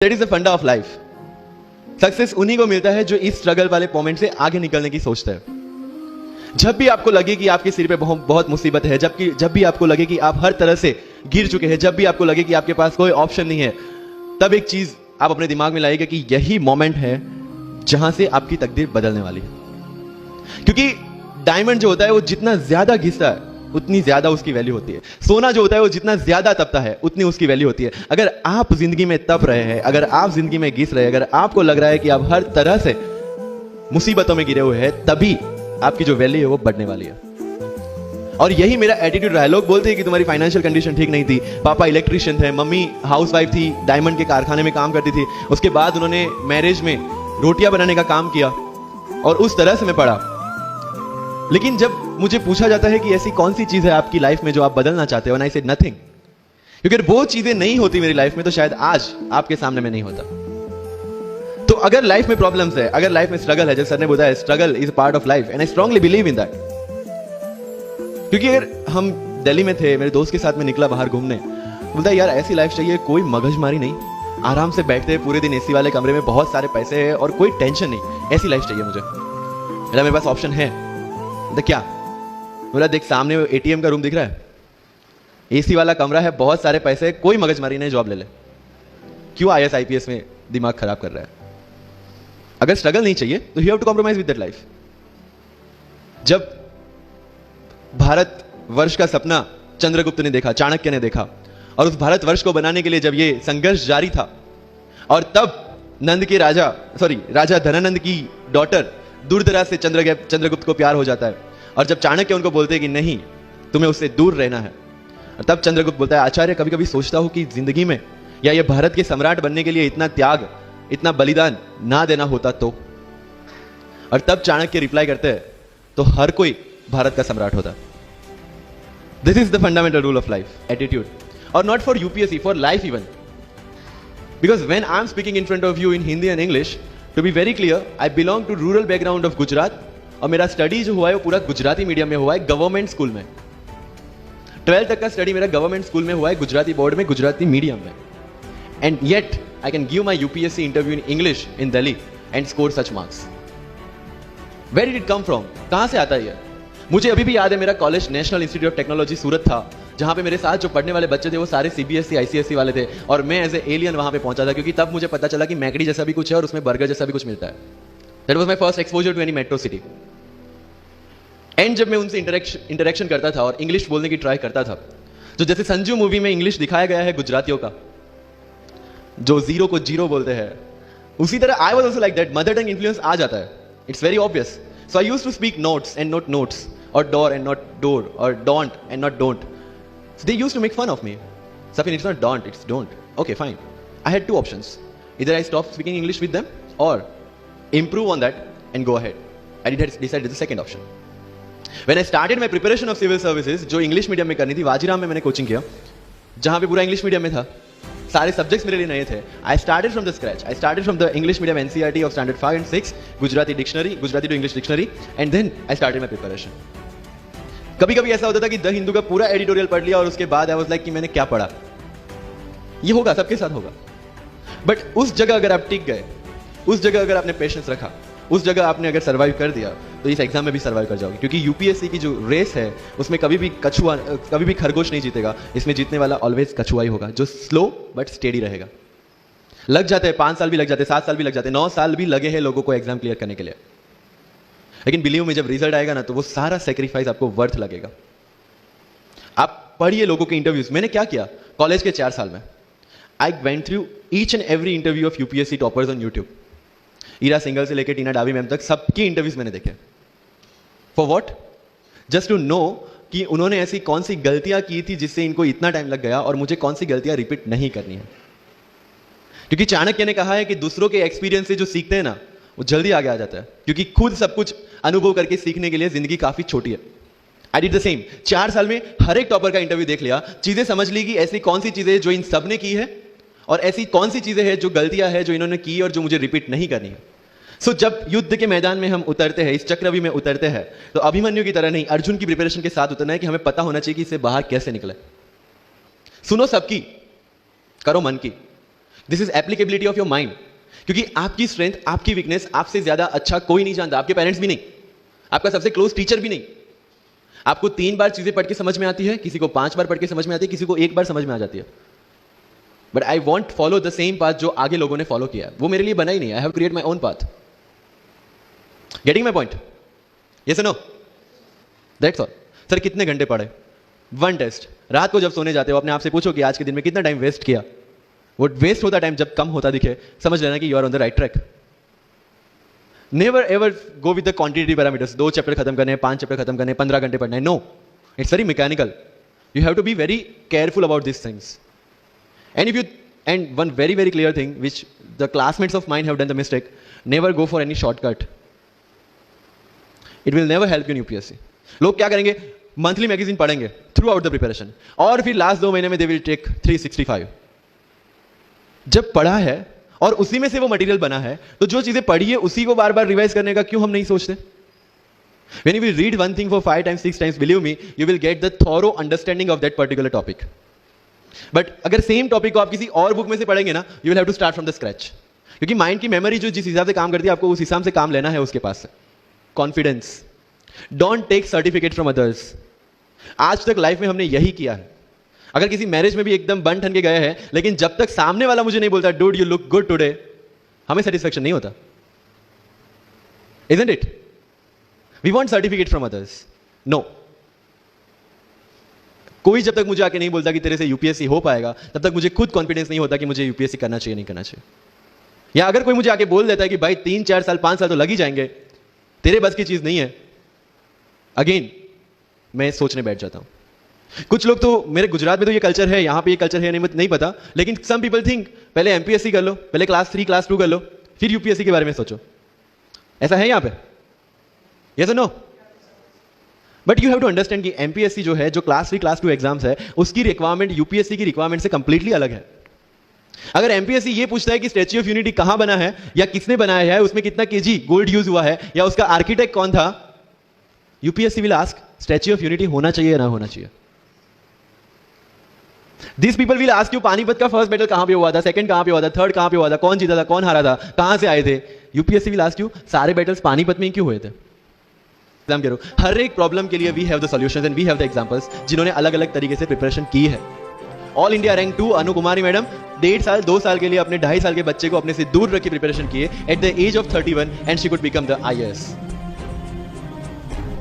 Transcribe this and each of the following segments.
That is the फंडा of life. Success उन्हीं को मिलता है जो इस स्ट्रगल वाले मोमेंट से आगे निकलने की सोचता है। जब भी आपको लगे कि आपके सिर पे बहुत मुसीबत है, जब भी आपको लगे कि आप हर तरह से गिर चुके हैं, जब भी आपको लगे कि आपके पास कोई ऑप्शन नहीं है, तब एक चीज आप अपने दिमाग में लाइएगा कि यही मोमेंट है जहां से आपकी तकदीर बदलने वाली है। क्योंकि डायमंड जो होता है वो जितना ज्यादा घिसता है उतनी ज्यादा उसकी वैल्यू होती है। सोना जो होता है वो जितना ज्यादा तपता है उतनी उसकी वैल्यू होती है। अगर आप जिंदगी में तप रहे हैं, अगर आप जिंदगी में घिस रहे हैं, अगर आपको लग रहा है कि आप हर तरह से मुसीबतों में गिरे हुए हैं, तभी आपकी जो वैल्यू है वो बढ़ने वाली है। और यही मेरा एटीट्यूड रहा है। लोग बोलते हैं कि तुम्हारी फाइनेंशियल कंडीशन ठीक नहीं थी, पापा इलेक्ट्रिशियन थे, मम्मी हाउसवाइफ थी, डायमंड के कारखाने में काम करती थी, उसके बाद उन्होंने मैरिज में रोटियां बनाने का काम किया और उस तरह से मैं पढ़ा। लेकिन जब मुझे पूछा जाता है कि ऐसी कौन सी चीज है आपकी लाइफ में जो आप बदलना चाहते हो, आई सेड नथिंग। क्योंकि वो चीजें नहीं होती मेरी लाइफ में तो शायद आज आपके सामने में नहीं होता। तो अगर लाइफ में प्रॉब्लम्स है, अगर लाइफ में स्ट्रगल है, जैसे सर ने बोला है struggle is part of life, and I strongly believe in that. क्योंकि अगर हम दिल्ली में थे, मेरे दोस्त के साथ में निकला बाहर घूमने, बोलता है यार ऐसी लाइफ चाहिए, कोई मगजमारी नहीं, आराम से बैठते हैं पूरे दिन एसी वाले कमरे में, बहुत सारे पैसे हैं और कोई टेंशन नहीं, ऐसी लाइफ चाहिए मुझे। मेरे पास ऑप्शन है। तो क्या बोला, देख सामने एटीएम का रूम दिख रहा है, एसी वाला कमरा है, बहुत सारे पैसे, कोई मगजमारी नहीं, जॉब ले ले। क्यों आईएएस आईपीएस में दिमाग खराब कर रहा है? अगर स्ट्रगल नहीं चाहिए तो you have to compromise with that life. जब भारत वर्ष का सपना चंद्रगुप्त ने देखा, चाणक्य ने देखा, और उस भारत वर्ष को बनाने के लिए जब ये संघर्ष जारी था, और तब नंद के राजा धनानंद की डॉटर दूरदराज से चंद्रगुप्त को प्यार हो जाता है, और जब चाणक्य उनको बोलते हैं कि नहीं तुम्हें उससे दूर रहना है, और तब चंद्रगुप्त बोलता है आचार्य कभी कभी सोचता हूं कि जिंदगी में या ये भारत के सम्राट बनने के लिए इतना त्याग, इतना बलिदान ना देना होता तो। और तब चाणक्य रिप्लाई करते हैं तो हर कोई भारत का सम्राट होता। This is the fundamental rule of life, attitude. और not for UPSC, for life even. Because when I am speaking in front of you in Hindi and English, to be very clear, I belong to rural background of Gujarat, और मेरा study जो हुआ है वो पूरा Gujarati medium में हुआ है, गवर्नमेंट स्कूल में। 12th तक का स्टडी मेरा गवर्नमेंट स्कूल में हुआ है, गुजराती बोर्ड में, गुजराती मीडियम में। And yet I can give my UPSC interview in English in Delhi and score such marks. Where did it come from? कहां से आता है ये? मुझे अभी भी याद है मेरा college National Institute of Technology Surat था, जहां पे मेरे साथ जो पढ़ने वाले बच्चे थे वो सारे सीबीएसई आईसीएसई वाले थे, और मैं एज ए एलियन वहां पे पहुंचा था, क्योंकि तब मुझे पता चला कि मैकडी जैसा भी कुछ है और उसमें बर्गर जैसा भी कुछ मिलता है। That was my first exposure to any metro city. And जब मैं उनसे इंटरेक्शन करता था और इंग्लिश बोलने की ट्राई करता था, तो जैसे संजू मूवी में इंग्लिश दिखाया गया है गुजरातियों का, जो जीरो को जीरो बोलते हैं, उसी तरह I was also like that. Mother tongue influence आ जाता है, it's very obvious. So I used to speak notes and not notes, और डोर एंड नॉट डोर, और don't and not don't. They used to make fun of me. Safin, it's not don't, it's don't. Okay fine, I had two options, इधर I stop speaking English with them और improve on that and go ahead. I decided the second option. When I started my preparation of civil services, जो English medium में करनी थी, वाजीराम में मैंने coaching किया, जहां पे पूरा इंग्लिश मीडियम में था, सारे सब्जेक्ट्स मेरे लिए नए थे। I started from the scratch. I started from the English medium NCERT of standard 5 and 6, Gujarati dictionary, Gujarati to English dictionary, and then I started my preparation. कभी कभी ऐसा होता था कि द हिंदू का पूरा एडिटोरियल पढ़ लिया और उसके बाद आई वाज लाइक कि मैंने क्या पढ़ा। ये होगा, सबके साथ होगा। बट उस जगह अगर आप टिक गए, उस जगह अगर आपने पेशेंस रखा, उस जगह आपने अगर सर्वाइव कर दिया, तो इस एग्जाम में भी सर्वाइव कर जाओगे। क्योंकि यूपीएससी की जो रेस है उसमें कभी भी खरगोश नहीं जीतेगा, इसमें जीतने वाला ऑलवेज कछुआ ही होगा, जो स्लो बट स्टेडी रहेगा। लग जाते हैं 5 साल भी लग जाते हैं, 7 साल भी लग जाते हैं, 9 साल भी लगे हैं लोगों को एग्जाम क्लियर करने के लिए। लेकिन बिलीव में जब रिजल्ट आएगा ना, तो वो सारा सेक्रीफाइस आपको वर्थ लगेगा। आप पढ़िए लोगों के इंटरव्यूज। मैंने क्या किया कॉलेज के 4 साल में, I went through each and every interview of UPSC toppers on YouTube. Ira Singhal से लेकर टीना डावी मैम तक सबकी इंटरव्यूज मैंने देखे। For what? Just to know कि उन्होंने ऐसी कौन सी गलतियां की थी जिससे इनको इतना टाइम लग गया, और मुझे कौन सी गलतियां रिपीट नहीं करनी है। क्योंकि चाणक्य ने कहा है कि दूसरों के एक्सपीरियंस से जो सीखते हैं ना, वो जल्दी आगे आ जाता है, क्योंकि खुद सब कुछ अनुभव करके सीखने के लिए जिंदगी काफी छोटी है। I did the same. 4 साल में हर एक टॉपर का इंटरव्यू देख लिया, चीजें समझ ली कि ऐसी कौन सी चीजें जो इन सब ने की है, और ऐसी कौन सी चीजें हैं जो गलतियां हैं जो इन्होंने की और जो मुझे रिपीट नहीं करनी है। सो जब युद्ध के मैदान में हम उतरते हैं, इस चक्रव्यूह में उतरते हैं, तो अभिमन्यु की तरह नहीं, अर्जुन की प्रिपरेशन के साथ उतरना है कि हमें पता होना चाहिए कि इससे बाहर कैसे निकले। सुनो सबकी, करो मन की। This is applicability of your mind, क्योंकि आपकी स्ट्रेंथ, आपकी वीकनेस आपसे ज्यादा अच्छा कोई नहीं जानता, आपके पेरेंट्स भी नहीं, आपका सबसे क्लोज टीचर भी नहीं। आपको 3 बार चीजें पढ़ के समझ में आती है, किसी को 5 बार पढ़ के समझ में आती है, किसी को 1 बार समझ में आ जाती है। But I want follow the same path जो आगे लोगों ने फॉलो किया है, वो मेरे लिए बना ही नहीं। I have create my own path. Getting my point? Yes और नो? That's all. सर कितने घंटे पढ़े? 1 टेस्ट। रात को जब सोने जाते हो अपने आप से पूछो कि आज के दिन में कितना टाइम वेस्ट किया। वो वेस्ट होता टाइम जब कम होता दिखे, समझ लेना कि you are on the right track. Never ever go with the quantity parameters. 2 chapter खत्म करने, 5 चैप्टर खत्म करने, 15 घंटे पढ़ना है। No, it's very mechanical. You have to be very careful about this things. And one very very clear thing which the classmates of mine have done the mistake: never go for any shortcut. It will never help you in UPSC. लोग क्या करेंगे? Monthly magazine पढ़ेंगे through out the preparation, और फिर last 2 महीने में they will take 365। जब पढ़ा है और उसी में से वो मटेरियल बना है, तो जो चीजें पढ़ी है उसी को बार बार रिवाइज करने का क्यों हम नहीं सोचते? When you will read one thing for 5 times 6 times, believe me, you will get the thorough understanding of that particular topic. But अगर सेम टॉपिक को आप किसी और बुक में से पढ़ेंगे ना, you will have to start from the scratch, क्योंकि माइंड की मेमोरी जो जिस हिसाब से काम करती है, आपको उस हिसाब से काम लेना है उसके पास से। Confidence. Don't take certificate from others. आज तक लाइफ में हमने यही किया है। अगर किसी मैरिज में भी एकदम बन ठन के गए हैं, लेकिन जब तक सामने वाला मुझे नहीं बोलता dude you look good today, हमें सेटिस्फेक्शन नहीं होता। Isn't it? We want certificate from others. No, कोई जब तक मुझे आके नहीं बोलता कि तेरे से यूपीएससी हो पाएगा, तब तक मुझे खुद कॉन्फिडेंस नहीं होता कि मुझे यूपीएससी करना चाहिए नहीं करना चाहिए। या अगर कोई मुझे आके बोल देता है कि भाई 3 4 साल 5 साल तो लग ही जाएंगे, तेरे बस की चीज नहीं है, अगेन मैं सोचने बैठ जाता हूं। कुछ लोग तो, मेरे गुजरात में तो ये कल्चर है, यहां पे ये कल्चर है नहीं पता, लेकिन सम पीपल थिंक पहले एमपीएससी कर लो, पहले क्लास 3 क्लास 2 कर लो, फिर यूपीएससी के बारे में सोचो। ऐसा है यहां पे? यस और no? But you have to understand कि एमपीएससी जो है, जो क्लास 3 क्लास 2 एग्जाम्स है, उसकी रिक्वायरमेंट यूपीएससी की रिक्वायरमेंट से कंप्लीटली अलग है। अगर एमपीएससी ये पूछता है कि स्टैच्यू ऑफ यूनिटी कहां बना है, या किसने बनाया है, उसमें कितना केजी गोल्ड यूज हुआ है, या उसका आर्किटेक्ट कौन था, UPSC will ask statue of unity होना चाहिए या ना होना चाहिए। This people will ask you Panipat का फर्स्ट बैटल कहां पे हुआ था, सेकंड कहां पे हुआ था, थर्ड कहां पे हुआ था, कौन जीता था, कौन हारा था, कहां से आए थे। यूपीएससी विल आस्क यू सारे बैटल्स पानीपत में क्यों हुए थे। करो, हर एक प्रॉब्लम के लिए we have the solutions and we have the examples, जिन्होंने अलग अलग तरीके से प्रिपरेशन की है। All India rank 2 Anu Kumari madam 1.5 साल 2 साल के लिए अपने 2.5 साल के बच्चे को अपने से दूर रख के प्रिपरेशन किए at the age of 31 and she could become the IAS।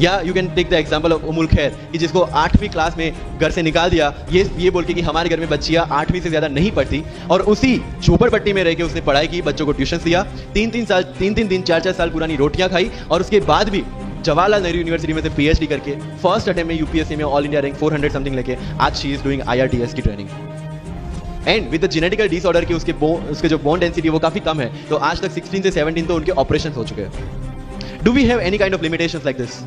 या you can take the example of Ummul Kher, कि जिसको 8वीं क्लास में घर से निकाल दिया, ये बोल के कि हमारे घर में बच्चियां 8वीं से ज्यादा नहीं पढ़ती, और उसी झोपड़पट्टी में रह के उसने पढ़ाई की, बच्चों को ट्यूशन दिया, 3 दिन 4 साल पुरानी रोटियां खाई, और उसके बाद भी जवाहरलाल नेहरू यूनिवर्सिटी में से PhD करके फर्स्ट अटेम्प्ट में यूपीएससी में ऑल इंडिया रैंक 400 समथिंग लेके आज शी इज डूइंग IRTS की training. And with the genetical disorder की उसके जो बोन डेंसिटी वो काफी कम है, तो आज तक 16 से 17 तो उनके ऑपरेशन हो चुके हैं। Do we have any kind of limitations like this?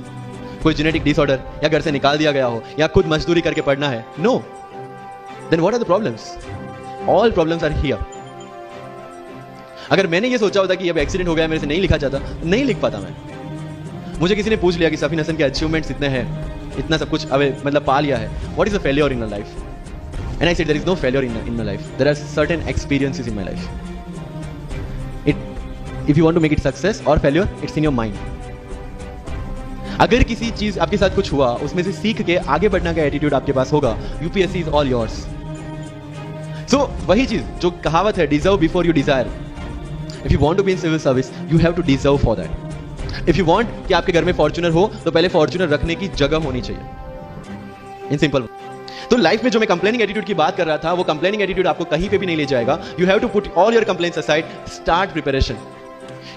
कोई जेनेटिक डिसऑर्डर, या घर से निकाल दिया गया हो, या खुद मजदूरी करके पढ़ना है? No. Then what are the problems? All problems are here. अगर मैंने ये सोचा होता कि अब एक्सीडेंट हो गया, मेरे से नहीं लिखा जाता, नहीं लिख पाता मैं। मुझे किसी ने पूछ लिया कि सफीन हसन के अचीवमेंट्स इतने हैं, इतना सब कुछ अब मतलब पा लिया है, what is the failure in life? And I said there is no failure in my life, there are certain experiences in my life. If you want to make it success और failure, it's in your mind. अगर किसी चीज आपके साथ कुछ हुआ, उसमें से सीख के आगे बढ़ने का एटीट्यूड आपके पास होगा, UPSC is all yours. So वही चीज जो कहावत है, deserve before you desire. If you want to be in civil service, you have to deserve for that. If you want कि आपके घर में फॉर्च्यूनर हो, तो पहले फॉर्च्यूनर रखने की जगह होनी चाहिए। In simple. तो लाइफ में जो मैं कंप्लेनिंग एटीट्यूड की बात कर रहा था, वो कंप्लेनिंग एटीट्यूड आपको कहीं पे भी नहीं ले जाएगा। You have to put all your complaints aside, start preparation.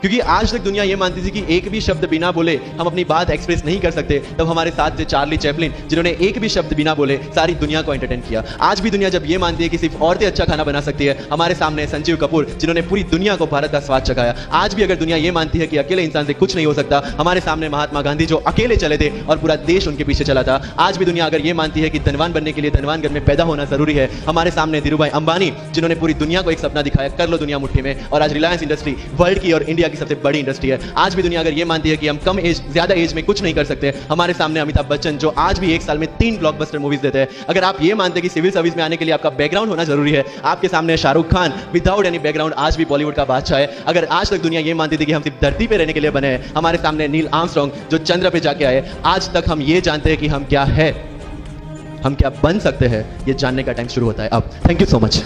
क्योंकि आज तक दुनिया ये मानती थी कि एक भी शब्द बिना बोले हम अपनी बात एक्सप्रेस नहीं कर सकते। तब हमारे साथ थे चार्ली चैपलिन, जिन्होंने एक भी शब्द बिना बोले सारी दुनिया को एंटरटेन किया। आज भी दुनिया जब ये मानती है कि सिर्फ औरतें अच्छा खाना बना सकती है, हमारे सामने संजीव कपूर, जिन्होंने पूरी दुनिया को भारत का स्वाद चखाया। आज भी अगर दुनिया ये मानती है कि अकेले इंसान से कुछ नहीं हो सकता, हमारे सामने महात्मा गांधी, जो अकेले चले थे और पूरा देश उनके पीछे चला था। आज भी दुनिया अगर ये मानती है कि धनवान बनने के लिए धनवान घर में पैदा होना जरूरी है, हमारे सामने धीरूभाई अंबानी, जिन्होंने पूरी दुनिया को एक सपना दिखाया, कर लो दुनिया मुट्ठी में, और आज रिलायंस इंडस्ट्री वर्ल्ड की और इंडिया की सबसे बड़ी इंडस्ट्री है। आज भी दुनिया अगर ये मानती है कि हम कम एज, ज्यादा एज में कुछ नहीं कर सकते, हमारे सामने अमिताभ बच्चन जो आज भी एक साल में 3 ब्लॉकबस्टर मूवीज देते हैं। अगर आप ये मानते हैं कि सिविल सर्विस में आने के लिए आपका बैकग्राउंड होना जरूरी है, आपके सामने Shahrukh Khan without any background आज भी बॉलीवुड का बादशाह है। अगर आज तक दुनिया ये मानती थी कि हम सिर्फ धरती पे रहने के लिए बने हैं, हमारे सामने नील आर्मस्ट्रांग जो चंद्र पे जाके आए, आज तक हम ये जानते हैं कि हम क्या है, हम क्या बन सकते हैं, ये जानने का टाइम शुरू होता है अब। Thank you so much.